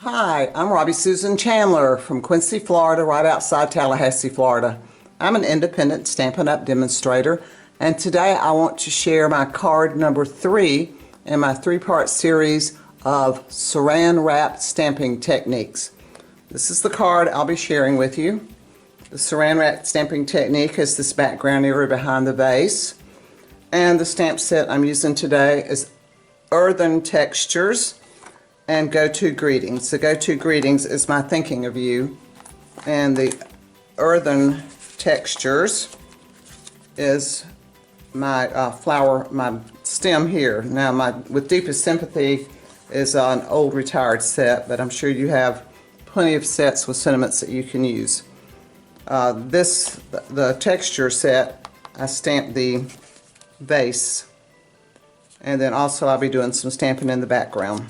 Hi, I'm Robbie Susan Chandler from Quincy, Florida, right outside Tallahassee, Florida. I'm an independent Stampin' Up! Demonstrator, and today I want to share my card number 3 in my 3-part series of Saran Wrap Stamping Techniques. This is the card I'll be sharing with you. The Saran Wrap Stamping Technique is this background area behind the vase, and the stamp set I'm using today is Earthen Textures and Go-To Greetings. The Go-To Greetings is my thinking of you, and the Earthen Textures is my flower, my stem here. Now, my With Deepest Sympathy is an old retired set, but I'm sure you have plenty of sets with sentiments that you can use. The texture set, I stamped the vase, and then also I'll be doing some stamping in the background.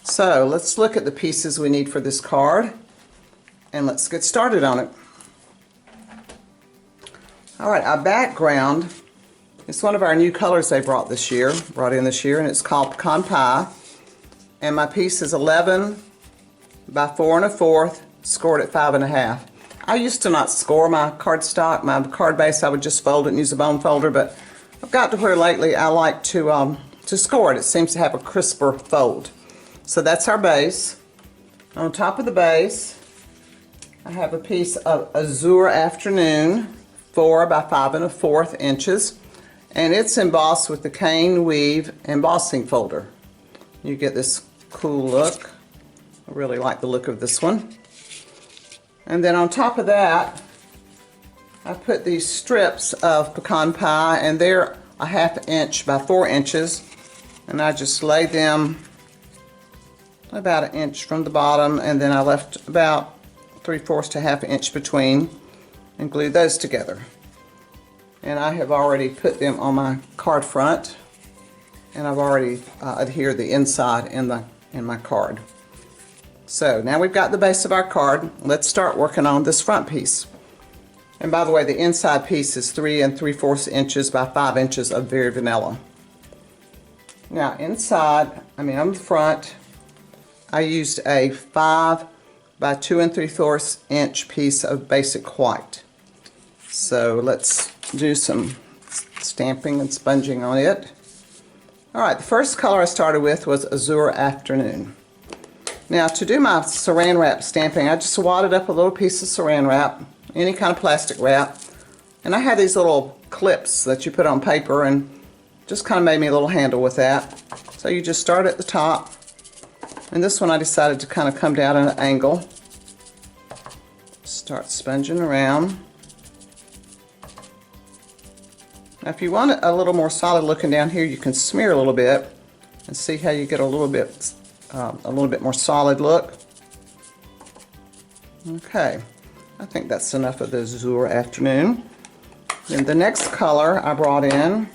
So let's look at the pieces we need for this card, and let's get started on it. Alright, our background is one of our new colors they brought in this year, and it's called Pecan Pie. And my piece is 11 by 4 1/4, scored at 5 1/2. I used to not score my cardstock, my card base. I would just fold it and use a bone folder, but I've got to where lately I like to score it. It seems to have a crisper fold. So that's our base. On top of the base, I have a piece of Azure Afternoon, 4 by 5 1/4 inches, and it's embossed with the cane weave embossing folder. You get this cool look. I really like the look of this one. And then on top of that, I put these strips of pecan pie, and they're a 1/2 inch by 4 inches, and I just lay them about 1 inch from the bottom, and then I left about 3/4 to 1/2 inch between and glued those together. And I have already put them on my card front, and I've already adhered the inside in my card. So now we've got the base of our card. Let's start working on this front piece. And by the way, the inside piece is 3 3/4 inches by 5 inches of Very Vanilla. Now on the front, I used a 5 by 2 3/4 inch piece of basic white. So let's do some stamping and sponging on it. Alright, the first color I started with was Azure Afternoon. Now, to do my Saran Wrap stamping, I just wadded up a little piece of Saran Wrap, any kind of plastic wrap, and I had these little clips that you put on paper, and just kind of made me a little handle with that. So you just start at the top, and this one I decided to kind of come down at an angle. Start sponging around. Now, if you want it a little more solid looking down here, you can smear a little bit and see how you get a little bit more solid look. Okay, I think that's enough of the Azure Afternoon. Then the next color I brought in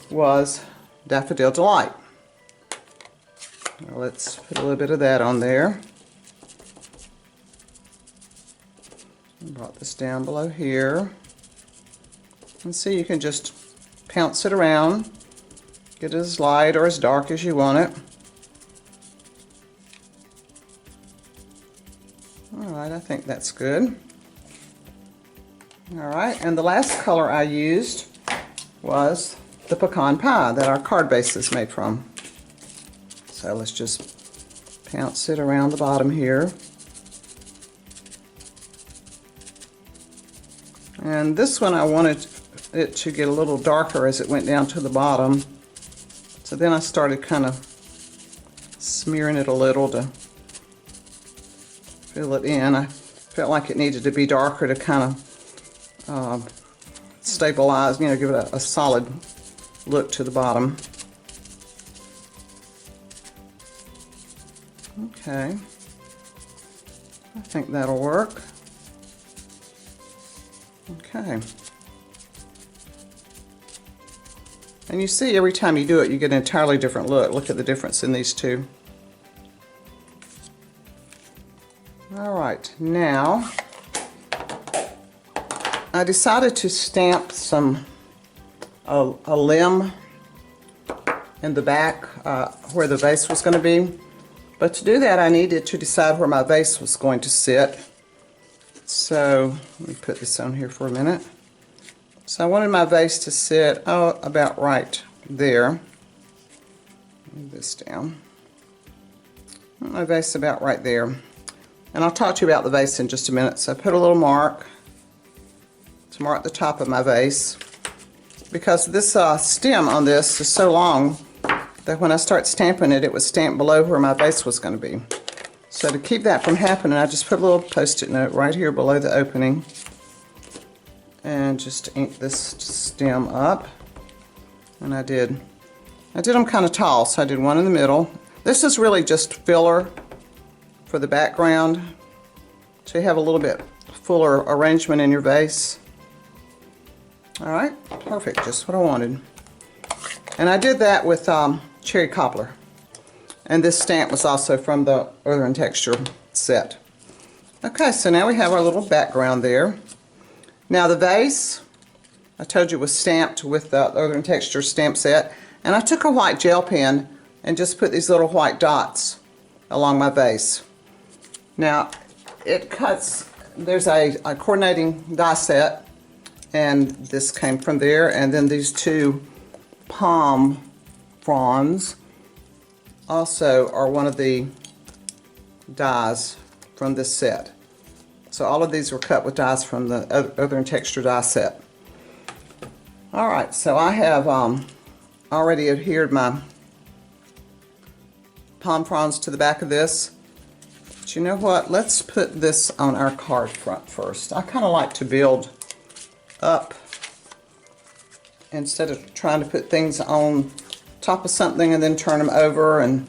was Daffodil Delight. Now let's put a little bit of that on there. I brought this down below here. And see, you can just pounce it around, get it as light or as dark as you want it. Alright, I think that's good. Alright, and the last color I used was the pecan pie that our card base is made from. So let's just pounce it around the bottom here. And this one I wanted it to get a little darker as it went down to the bottom. So then I started kind of smearing it a little to fill it in. I felt like it needed to be darker to kind of stabilize, give it a solid look to the bottom. Okay, I think that'll work. Okay. And you see, every time you do it, you get an entirely different look. Look at the difference in these two. Alright, now I decided to stamp a limb in the back where the vase was going to be. But to do that, I needed to decide where my vase was going to sit. So let me put this on here for a minute. So I wanted my vase to sit about right there. Move this down. My vase about right there. And I'll talk to you about the vase in just a minute. So I put a little mark to mark the top of my vase, because this stem on this is so long that when I start stamping it, it was stamped below where my vase was going to be. So to keep that from happening, I just put a little post-it note right here below the opening and just ink this stem up. And I did them kind of tall, so I did one in the middle. This is really just filler for the background, so you have a little bit fuller arrangement in your vase. Alright, perfect, just what I wanted. And I did that with cherry cobbler. And this stamp was also from the Earthen Texture set. Okay, so now we have our little background there. Now the vase, I told you, was stamped with the Earthen Texture stamp set. And I took a white gel pen and just put these little white dots along my vase. Now, it cuts, there's a coordinating die set, and this came from there, and then these two palm fronds also are one of the dies from this set. So all of these were cut with dies from the Earthen Texture die set. Alright, so I have already adhered my palm fronds to the back of this. But you know what? Let's put this on our card front first. I kind of like to build up instead of trying to put things on top of something and then turn them over and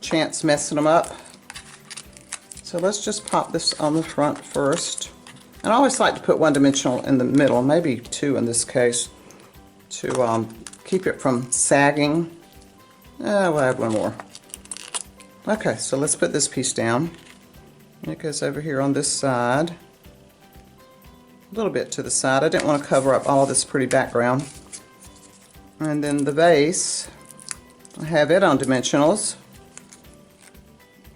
chance messing them up. So let's just pop this on the front first. And I always like to put one dimensional in the middle, maybe two in this case, to keep it from sagging. We'll add one more. Okay, so let's put this piece down. It goes over here on this side. A little bit to the side. I didn't want to cover up all of this pretty background. And then the vase, I have it on dimensionals.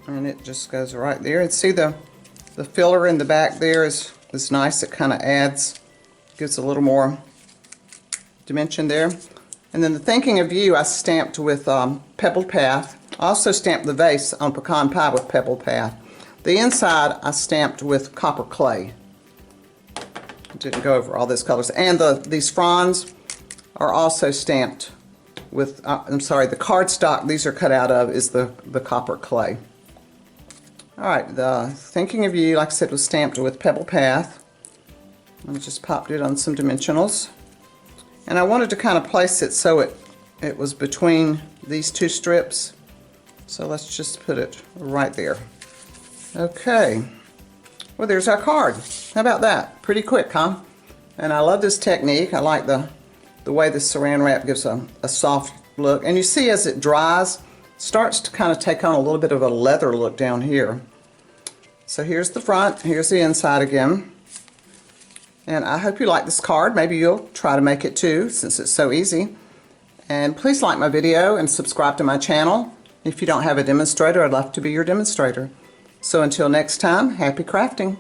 And it just goes right there. And see the filler in the back there is nice. It kind of adds, gives a little more dimension there. And then the Thinking of You I stamped with Pebbled Path. I also stamped the vase on pecan pie with Pebbled Path. The inside I stamped with copper clay. Didn't go over all those colors. And these fronds are also stamped with, I'm sorry, the cardstock these are cut out of is the copper clay. Alright, the Thinking of You, like I said, was stamped with Pebble Path. I just popped it on some dimensionals. And I wanted to kind of place it so it was between these two strips. So let's just put it right there. Okay. Well, there's our card. How about that? Pretty quick, huh? And I love this technique. I like the way the Saran Wrap gives a soft look. And you see as it dries, it starts to kind of take on a little bit of a leather look down here. So here's the front, here's the inside again. And I hope you like this card. Maybe you'll try to make it too, since it's so easy. And please like my video and subscribe to my channel. If you don't have a demonstrator, I'd love to be your demonstrator. So until next time, happy crafting.